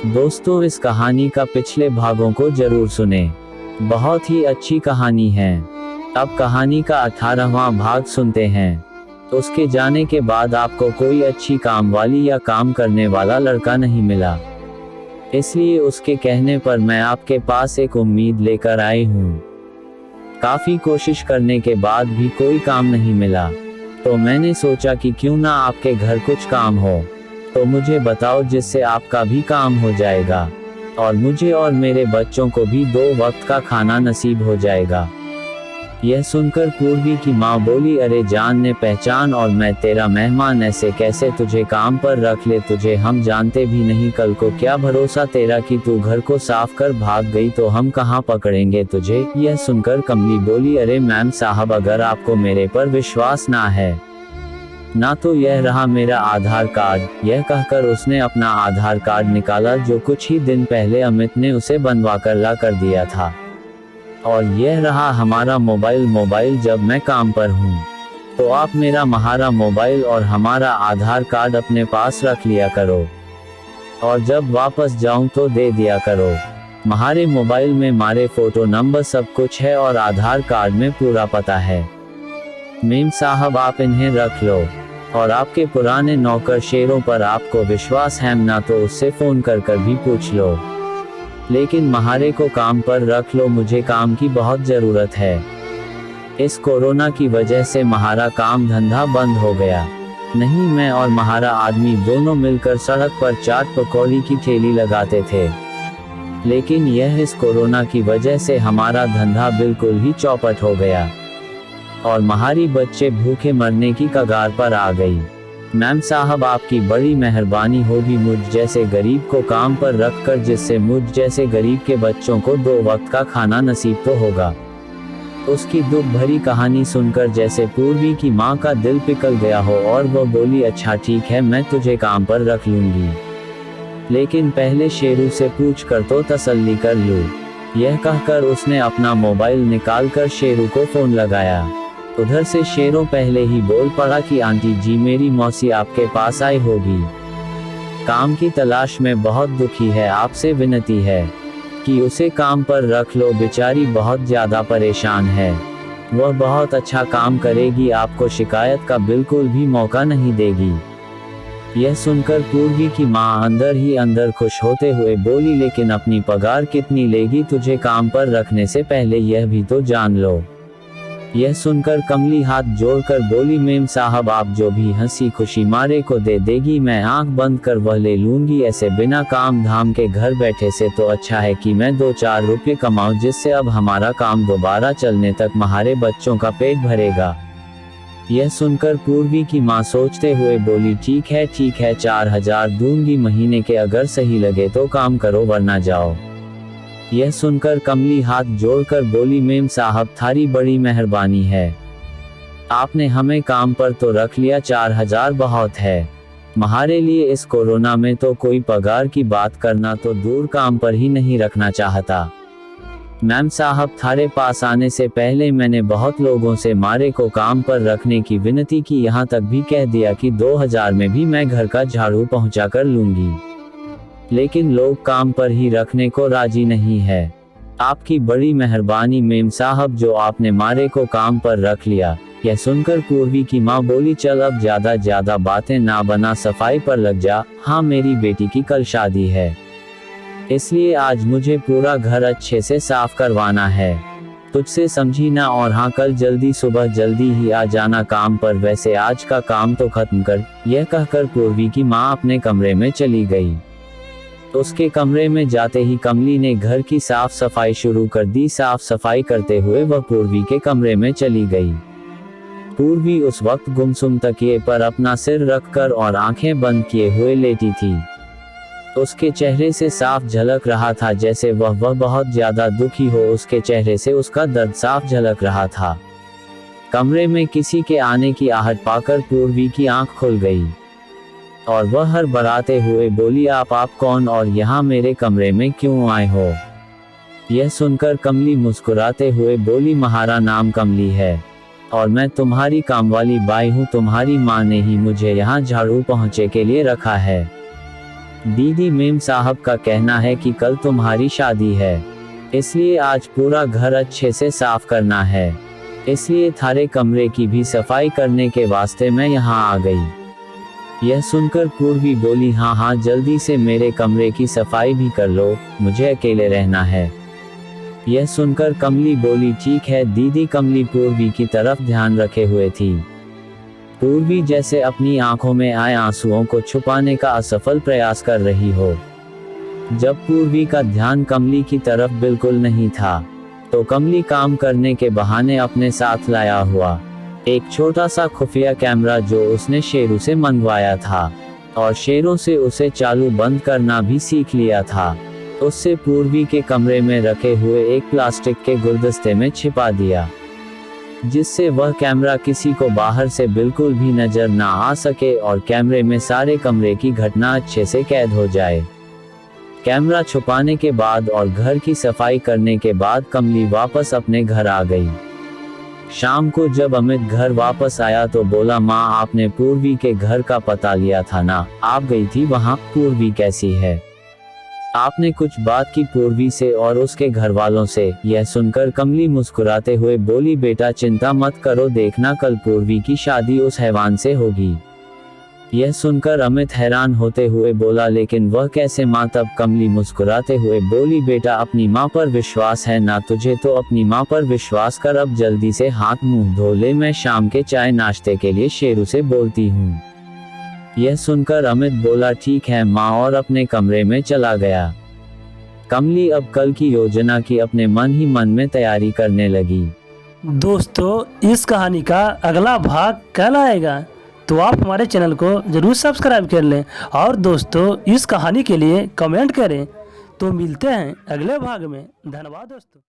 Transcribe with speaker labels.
Speaker 1: दोस्तों, इस कहानी का पिछले भागों को जरूर सुने। बहुत ही अच्छी कहानी है। अब कहानी का 18वां भाग सुनते हैं। उसके जाने के बाद आपको कोई अच्छी काम वाली या काम करने वाला लड़का नहीं मिला, इसलिए उसके कहने पर मैं आपके पास एक उम्मीद लेकर आई हूँ। काफी कोशिश करने के बाद भी कोई काम नहीं मिला, तो मैंने सोचा कि क्यों ना आपके घर कुछ काम हो तो मुझे बताओ, जिससे आपका भी काम हो जाएगा और मुझे और मेरे बच्चों को भी 2 वक्त का खाना नसीब हो जाएगा। यह सुनकर पूर्वी की माँ बोली, अरे जान ने पहचान, और मैं तेरा मेहमान, ऐसे कैसे तुझे काम पर रख ले, तुझे हम जानते भी नहीं, कल को क्या भरोसा तेरा कि तू घर को साफ कर भाग गई तो हम कहाँ पकड़ेंगे तुझे। यह सुनकर कमली बोली, अरे मैम साहब, अगर आपको मेरे पर विश्वास ना है ना तो यह रहा मेरा आधार कार्ड। यह कहकर उसने अपना आधार कार्ड निकाला जो कुछ ही दिन पहले अमित ने उसे बनवा कर ला कर दिया था। और यह रहा हमारा मोबाइल, जब मैं काम पर हूँ तो आप मेरा महारा मोबाइल और हमारा आधार कार्ड अपने पास रख लिया करो, और जब वापस जाऊं तो दे दिया करो। हमारे मोबाइल में हमारे फोटो नंबर सब कुछ है और आधार कार्ड में पूरा पता है। मेम साहब, आप इन्हें रख लो, और आपके पुराने नौकर शेरों पर आपको विश्वास है ना तो उससे फोन कर भी पूछ लो, लेकिन महारे को काम पर रख लो, मुझे काम की बहुत जरूरत है। इस कोरोना की वजह से महारा काम धंधा बंद हो गया। नहीं, मैं और महारा आदमी दोनों मिलकर सड़क पर चाट पकौड़ी की ठेली लगाते थे, लेकिन यह इस कोरोना की वजह से हमारा धंधा बिल्कुल ही चौपट हो गया और हमारी बच्चे भूखे मरने की कगार पर आ गई। मैम साहब, आपकी बड़ी मेहरबानी होगी मुझ जैसे गरीब को काम पर रखकर, जिससे मुझ जैसे गरीब के बच्चों को 2 वक्त का खाना नसीब तो होगा। उसकी दुख भरी कहानी सुनकर जैसे पूर्वी की माँ का दिल पिघल गया हो और वह बोली, अच्छा ठीक है, मैं तुझे काम पर रख लूंगी, लेकिन पहले शेरू से पूछ कर तो तसल्ली कर लूं। यह कहकर उसने अपना मोबाइल निकालकर शेरू को फोन लगाया। उधर से शेरों पहले ही बोल पड़ा कि आंटी जी, मेरी मौसी आपके पास आई होगी, काम की तलाश में बहुत दुखी है, आपसे विनती है कि उसे काम पर रख लो, बेचारी बहुत ज्यादा परेशान है, वह बहुत अच्छा काम करेगी, आपको शिकायत का बिल्कुल भी मौका नहीं देगी। यह सुनकर पूर्वी की माँ अंदर ही अंदर खुश होते हुए बोली, लेकिन अपनी पगार कितनी लेगी तुझे काम पर रखने से पहले, यह भी तो जान लो। यह सुनकर कमली हाथ जोड़कर बोली, मेम साहब, आप जो भी हंसी खुशी मारे को दे देगी मैं आंख बंद कर वह ले लूंगी, ऐसे बिना काम धाम के घर बैठे से तो अच्छा है कि मैं 2-4 रुपये कमाऊं, जिससे अब हमारा काम दोबारा चलने तक हमारे बच्चों का पेट भरेगा। यह सुनकर पूर्वी की माँ सोचते हुए बोली, ठीक है 4,000 दूंगी महीने के, अगर सही लगे तो काम करो वरना जाओ। यह सुनकर कमली हाथ जोड़कर बोली, मेम साहब, थारी बड़ी मेहरबानी है, आपने हमें काम पर तो रख लिया, 4,000 बहुत है हमारे लिए। इस कोरोना में तो कोई पगार की बात करना तो दूर, काम पर ही नहीं रखना चाहता। मैम साहब, थारे पास आने से पहले मैंने बहुत लोगों से मारे को काम पर रखने की विनती की, यहाँ तक भी कह दिया कि 2,000 में भी मैं घर का झाड़ू पहुंचा कर लूंगी, लेकिन लोग काम पर ही रखने को राजी नहीं है। आपकी बड़ी मेहरबानी मेम साहब, जो आपने मारे को काम पर रख लिया। यह सुनकर पूर्वी की माँ बोली, चल अब ज्यादा बातें ना बना, सफाई पर लग जा। हाँ, मेरी बेटी की कल शादी है, इसलिए आज मुझे पूरा घर अच्छे से साफ करवाना है, तुझसे समझी ना। और हाँ, कल जल्दी सुबह जल्दी ही आ जाना काम पर, वैसे आज का काम तो खत्म कर। यह कहकर पूर्वी की माँ अपने कमरे में चली गई। उसके कमरे में जाते ही कमली ने घर की साफ सफाई शुरू कर दी। साफ सफाई करते हुए वह पूर्वी के कमरे में चली गई। पूर्वी उस वक्त गुमसुम तकिए पर अपना सिर रखकर और आंखें बंद किए हुए लेटी थी। उसके चेहरे से साफ झलक रहा था जैसे वह बहुत ज्यादा दुखी हो, उसके चेहरे से उसका दर्द साफ झलक रहा था। कमरे में किसी के आने की आहट पाकर पूर्वी की आंख खुल गई और वह हड़बड़ाते हुए बोली, आप कौन और यहाँ मेरे कमरे में क्यों आए हो? यह सुनकर कमली मुस्कुराते हुए बोली, महारा नाम कमली है और मैं तुम्हारी कामवाली बाई हूँ, तुम्हारी माँ ने ही मुझे यहाँ झाड़ू पहुँचे के लिए रखा है। दीदी मेम साहब का कहना है कि कल तुम्हारी शादी है, इसलिए आज पूरा घर अच्छे से साफ करना है, इसलिए थारे कमरे की भी सफाई करने के वास्ते मैं यहाँ आ गई। यह सुनकर पूर्वी बोली, हाँ हाँ जल्दी से मेरे कमरे की सफाई भी कर लो, मुझे अकेले रहना है। यह सुनकर कमली बोली, ठीक है दीदी। कमली पूर्वी की तरफ ध्यान रखे हुए थी। पूर्वी जैसे अपनी आंखों में आए आंसुओं को छुपाने का असफल प्रयास कर रही हो। जब पूर्वी का ध्यान कमली की तरफ बिल्कुल नहीं था, तो कमली काम करने के बहाने अपने साथ लाया हुआ एक छोटा सा खुफिया कैमरा जो उसने शेरू से मंगवाया था और शेरों से उसे चालू बंद करना भी सीख लिया था, उससे पूर्वी के कमरे में रखे हुए एक प्लास्टिक के गुलदस्ते में छिपा दिया, जिससे वह कैमरा किसी को बाहर से बिल्कुल भी नजर ना आ सके और कैमरे में सारे कमरे की घटना अच्छे से कैद हो जाए। कैमरा छुपाने के बाद और घर की सफाई करने के बाद कमली वापस अपने घर आ गई। शाम को जब अमित घर वापस आया तो बोला, माँ आपने पूर्वी के घर का पता लिया था ना, आप गई थी वहाँ, पूर्वी कैसी है? आपने कुछ बात की पूर्वी से और उसके घर वालों से? यह सुनकर कमली मुस्कुराते हुए बोली, बेटा चिंता मत करो, देखना कल पूर्वी की शादी उस हैवान से होगी। यह सुनकर अमित हैरान होते हुए बोला, लेकिन वह कैसे माँ? तब कमली मुस्कुराते हुए बोली, बेटा अपनी माँ पर विश्वास है ना तुझे, तो अपनी माँ पर विश्वास कर, अब जल्दी से हाथ मुंह धो ले, मैं शाम के चाय नाश्ते के लिए शेरू से बोलती हूँ। यह सुनकर अमित बोला, ठीक है माँ, और अपने कमरे में चला गया। कमली अब कल की योजना की अपने मन ही मन में तैयारी करने लगी।
Speaker 2: दोस्तों इस कहानी का अगला भाग कल आएगा, तो आप हमारे चैनल को जरूर सब्सक्राइब कर लें और दोस्तों इस कहानी के लिए कमेंट करें। तो मिलते हैं अगले भाग में। धन्यवाद दोस्तों।